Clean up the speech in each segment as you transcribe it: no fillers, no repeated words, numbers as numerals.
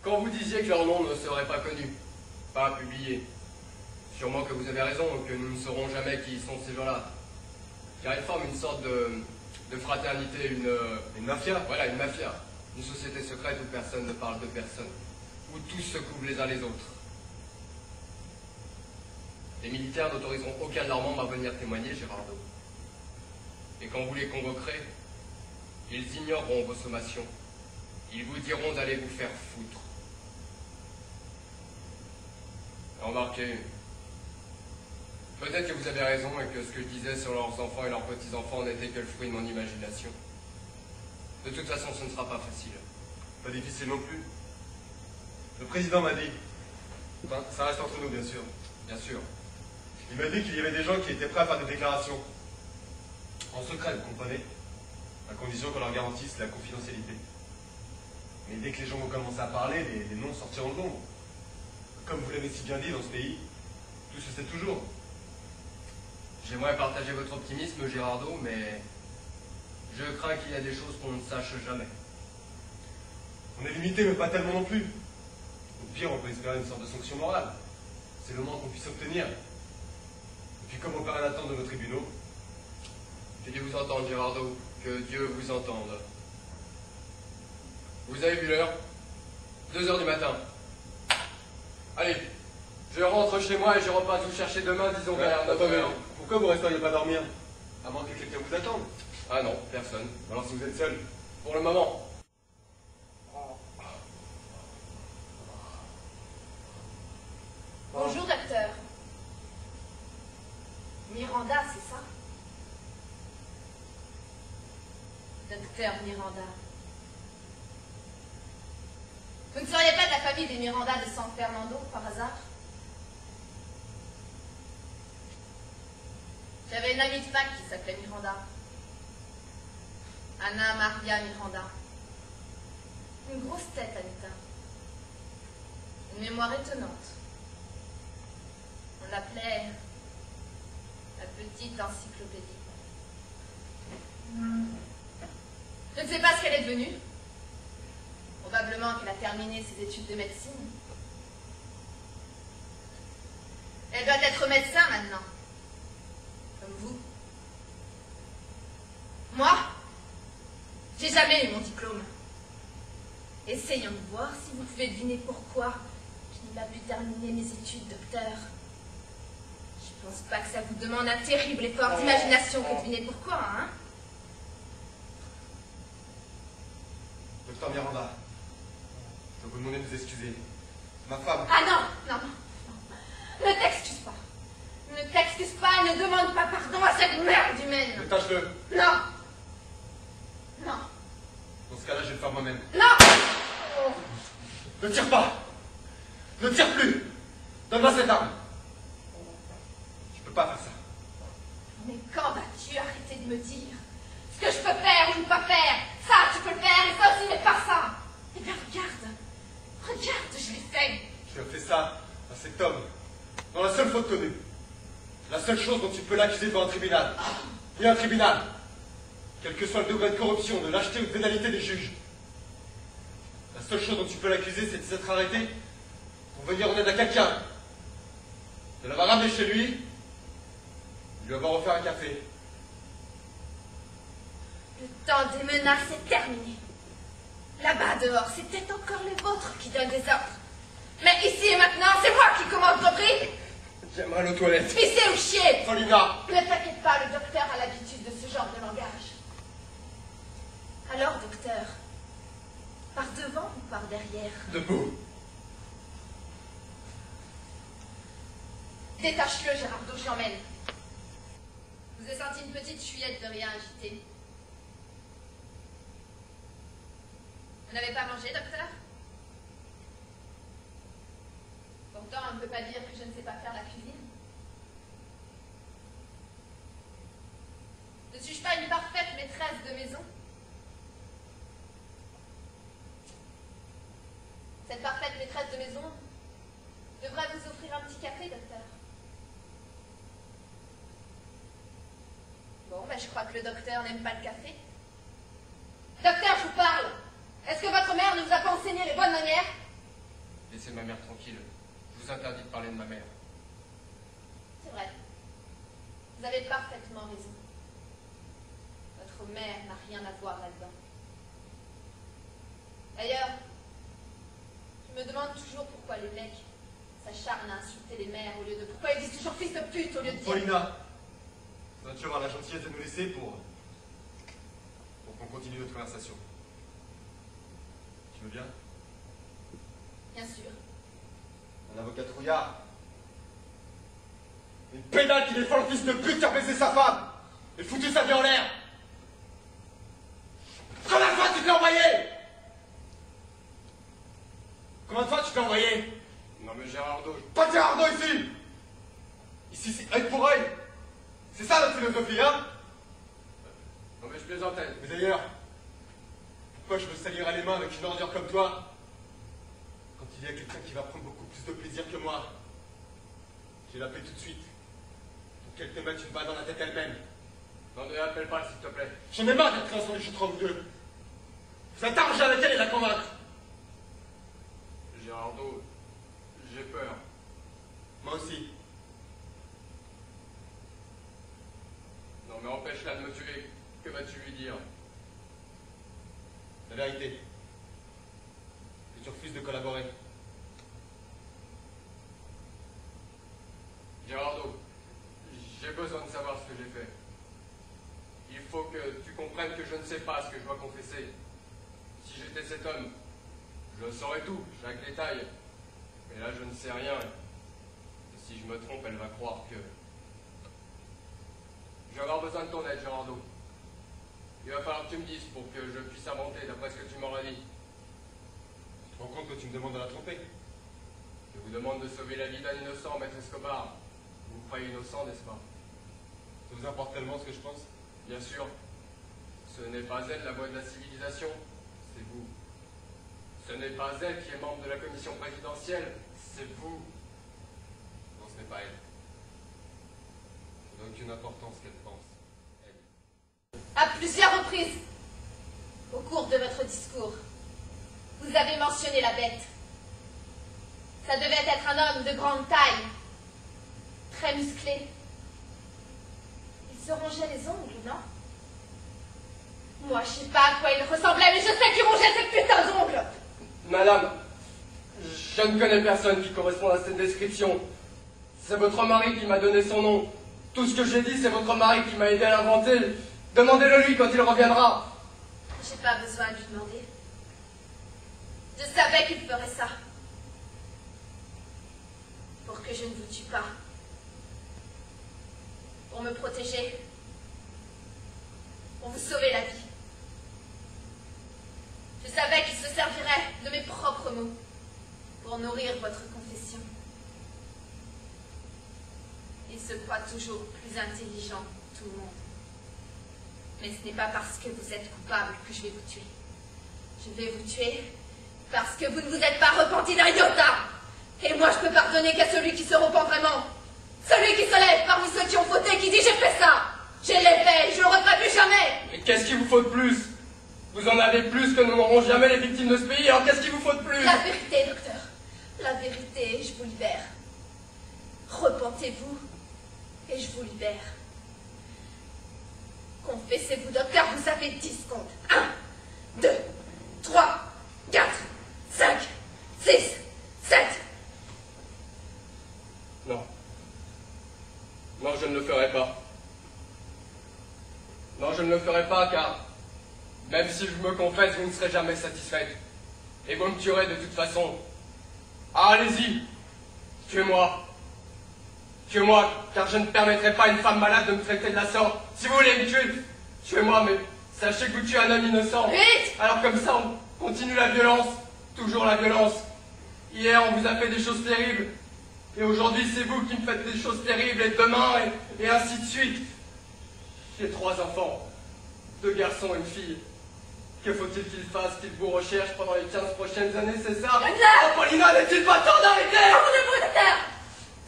Quand vous disiez que leur nom ne serait pas connu, pas publié, sûrement que vous avez raison, que nous ne saurons jamais qui sont ces gens-là. Car ils forment une sorte de fraternité, une mafia. Voilà, une mafia. Une société secrète où personne ne parle de personne. Où tous se couvrent les uns les autres. Les militaires n'autoriseront aucun de leurs membres à venir témoigner, Gérardo. Et quand vous les convoquerez, ils ignoreront vos sommations. Ils vous diront d'aller vous faire foutre. Remarquez, peut-être que vous avez raison et que ce que je disais sur leurs enfants et leurs petits-enfants n'était que le fruit de mon imagination. De toute façon, ce ne sera pas facile. Pas difficile non plus. Le président m'a dit, enfin, ça reste entre nous bien sûr. Bien sûr. Il m'a dit qu'il y avait des gens qui étaient prêts à faire des déclarations. En secret, vous comprenez? À condition qu'on leur garantisse la confidentialité. Mais dès que les gens vont commencer à parler, les noms sortiront de l'ombre. Comme vous l'avez si bien dit dans ce pays, tout se sait toujours. J'aimerais partager votre optimisme, Gérardo, mais je crains qu'il y a des choses qu'on ne sache jamais. On est limité, mais pas tellement non plus. Au pire, on peut espérer une sorte de sanction morale. C'est le moins qu'on puisse obtenir. Et puis comme on perd l'attente de nos tribunaux... J'ai dû vous entendre, Gérardo. Que Dieu vous entende. Vous avez vu l'heure? 2 heures du matin. Allez, je rentre chez moi et je repasse vous chercher demain, disons vers 9 heures. Pourquoi vous resteriez pas dormir? À moins que quelqu'un vous attende. Ah non, personne. Alors si vous êtes seul? Pour le moment. Bonjour, docteur. Miranda, c'est ça? Docteur Miranda. Vous ne seriez pas de la famille des Miranda de San Fernando, par hasard? J'avais une amie de fac qui s'appelait Miranda. Anna Maria Miranda. Une grosse tête, Anita. Une mémoire étonnante. On l'appelait la petite encyclopédie. Je ne sais pas ce qu'elle est devenue. Probablement qu'elle a terminé ses études de médecine. Elle doit être médecin maintenant. Comme vous. Moi, j'ai jamais eu mon diplôme. Essayons de voir si vous pouvez deviner pourquoi je n'ai pas pu terminer mes études, docteur. Je pense pas que ça vous demande un terrible effort d'imagination que de deviner pourquoi, hein? Docteur Miranda, je peux vous demander de vous excuser. Ma femme... Ah non, non, non. Ne t'excuse pas. Ne t'excuse pas et ne demande pas pardon à cette merde humaine. Détache-le. Non. Non. Dans ce cas-là, je vais le faire moi-même. Non. Ne tire pas. Ne tire plus. Donne-moi cette arme. Je peux pas faire ça. Mais quand vas-tu arrêter de me dire ce que je peux faire ou ne pas faire? Ça, tu peux le faire et ça aussi, mais pas ça. Eh bien, regarde. Regarde, je l'ai fait. Tu as fait ça à cet homme dans la seule faute connue. La seule chose dont tu peux l'accuser devant un tribunal. Et un tribunal. Quel que soit le degré de corruption, de lâcheté ou de vénalité des juges. La seule chose dont tu peux l'accuser, c'est de s'être arrêté pour venir en aide à quelqu'un. De l'avoir ramené chez lui, de lui avoir offert un café. Le temps des menaces est terminé. Là-bas, dehors, c'est peut-être encore les vôtres qui donnent des ordres. Mais ici et maintenant, c'est moi qui commande, compris? J'aimerais aller aux toilettes. Pisser ou chier? Paulina! Ne t'inquiète pas, le docteur a l'habitude de ce genre de langage. Alors, docteur, par devant ou par derrière? Debout. Détache-le, Gérardo, je l'emmène. Vous avez senti une petite chouillette de rien agité. Vous n'avez pas mangé, docteur? Pourtant, on ne peut pas dire que je ne sais pas faire la cuisine. Ne suis-je pas une parfaite maîtresse de maison? Cette parfaite maîtresse de maison devrait vous offrir un petit café, docteur. Bon, ben je crois que le docteur n'aime pas le café. Docteur, je vous parle. Est-ce que votre mère ne vous a pas enseigné les bonnes manières? Laissez ma mère tranquille. Je vous interdis de parler de ma mère. C'est vrai. Vous avez parfaitement raison. Votre mère n'a rien à voir là-dedans. D'ailleurs, je me demande toujours pourquoi les mecs s'acharnent à insulter les mères au lieu de... Pourquoi ils disent toujours fils de pute au lieu de dire... Paulina, vas-tu avoir la gentillesse de nous laisser pour qu'on continue notre conversation? Tu veux bien? Bien sûr. Un avocat trouillard. Une pédale qui défend le fils de pute qui a baisé sa femme et foutu sa vie en l'air. Combien de fois tu te l'as envoyé? Combien de fois tu te l'as envoyé? Non mais Gérardo, Pas de Gérardo ici. Ici c'est œil pour œil. C'est ça notre philosophie, hein? non mais je plaisantais. Mais d'ailleurs, pourquoi je me salirais les mains avec une ordure comme toi quand il y a quelqu'un qui va prendre beaucoup plus de plaisir que moi? Je vais l'appeler tout de suite pour qu'elle te mette une balle dans la tête elle-même. Non ne l'appelle pas s'il te plaît. J'en ai marre d'être ensemble juste entre vous deux. Vous êtes arrangé avec elle et la convaincre. Gérardo, j'ai peur. Moi aussi. Non mais empêche-la de me tuer. Que vas-tu lui dire? La vérité. Que tu refuses de collaborer. Gérardo, j'ai besoin de savoir ce que j'ai fait. Il faut que tu comprennes que je ne sais pas ce que je dois confesser. Si j'étais cet homme, je saurais tout, chaque détail. Mais là, je ne sais rien. Et si je me trompe, elle va croire que... Je vais avoir besoin de ton aide, Gérardo. Il va falloir que tu me dises pour que je puisse inventer d'après ce que tu m'auras dit. Tu te rends compte que tu me demandes de la tromper? Je vous demande de sauver la vie d'un innocent, maître Escobar. Vous me croyez innocent, n'est-ce pas? Ça vous importe tellement ce que je pense? Bien sûr. Ce n'est pas elle la voix de la civilisation, c'est vous. Ce n'est pas elle qui est membre de la commission présidentielle, c'est vous. Non, ce n'est pas elle. Ça n'a aucune importance qu'elle pense. Elle. À plusieurs reprises, au cours de votre discours, vous avez mentionné la bête. Ça devait être un homme de grande taille, très musclé. Il se rongeait les ongles, non? Moi, je sais pas à quoi il ressemblait, mais je sais qu'il rongeait ses putains d'ongles. Madame, je ne connais personne qui correspond à cette description. C'est votre mari qui m'a donné son nom. Tout ce que j'ai dit, c'est votre mari qui m'a aidé à l'inventer. Demandez-le lui quand il reviendra. J'ai pas besoin de lui demander. Je savais qu'il ferait ça. Pour que je ne vous tue pas. Pour me protéger. Pour vous sauver la vie. Je savais qu'il se servirait de mes propres mots pour nourrir votre confession. Il se croit toujours plus intelligent que tout le monde. Mais ce n'est pas parce que vous êtes coupable que je vais vous tuer. Je vais vous tuer parce que vous ne vous êtes pas repenti d'un iota. Et moi, je peux pardonner qu'à celui qui se repent vraiment. Celui qui se lève parmi ceux qui ont fauté, qui dit j'ai fait ça. Je l'ai fait, je le referai plus jamais. Mais qu'est-ce qu'il vous faut de plus? Vous en avez plus que nous n'aurons jamais les victimes de ce pays, alors qu'est-ce qu'il vous faut de plus? La vérité, docteur. La vérité, je vous libère. Repentez-vous et je vous libère. Confessez-vous, docteur, vous avez 10 secondes. 1, 2, 3, 4, 5, 6, 7. Non. Non, je ne le ferai pas. Non, je ne le ferai pas car, même si je me confesse, vous ne serez jamais satisfaite. Et vous me tuerez de toute façon. Ah, allez-y. Tuez-moi. Tuez-moi, car je ne permettrai pas à une femme malade de me traiter de la sorte. Si vous voulez me tuer, tuez-moi, mais sachez que vous tuez un homme innocent. Vite! Alors comme ça, on continue la violence. Toujours la violence. Hier, on vous a fait des choses terribles. Et aujourd'hui, c'est vous qui me faites des choses terribles. Et demain, et ainsi de suite. J'ai 3 enfants. 2 garçons et une fille. Que faut-il qu'ils fassent, qu'ils vous recherchent pendant les 15 prochaines années, c'est ça? Oh, Paulina, n'est-il pas temps d'arrêter? Tournez-vous, docteur!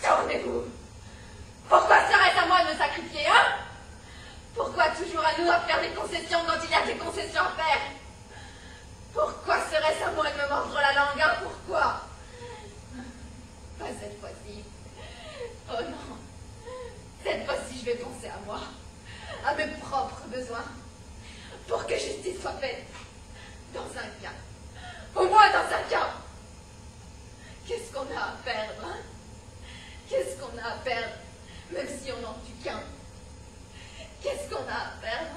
Tournez-vous! Pourquoi serait-ce à moi de me sacrifier, hein? Pourquoi toujours à nous à faire des concessions quand il y a des concessions à faire? Pourquoi serait-ce à moi de me mordre la langue, hein? Pourquoi? besoin pour que justice soit faite. Dans un cas, au moins dans un cas. Qu'est-ce qu'on a à perdre, hein? Qu'est-ce qu'on a à perdre, même si on n'en tue qu'un? Qu'est-ce qu'on a à perdre?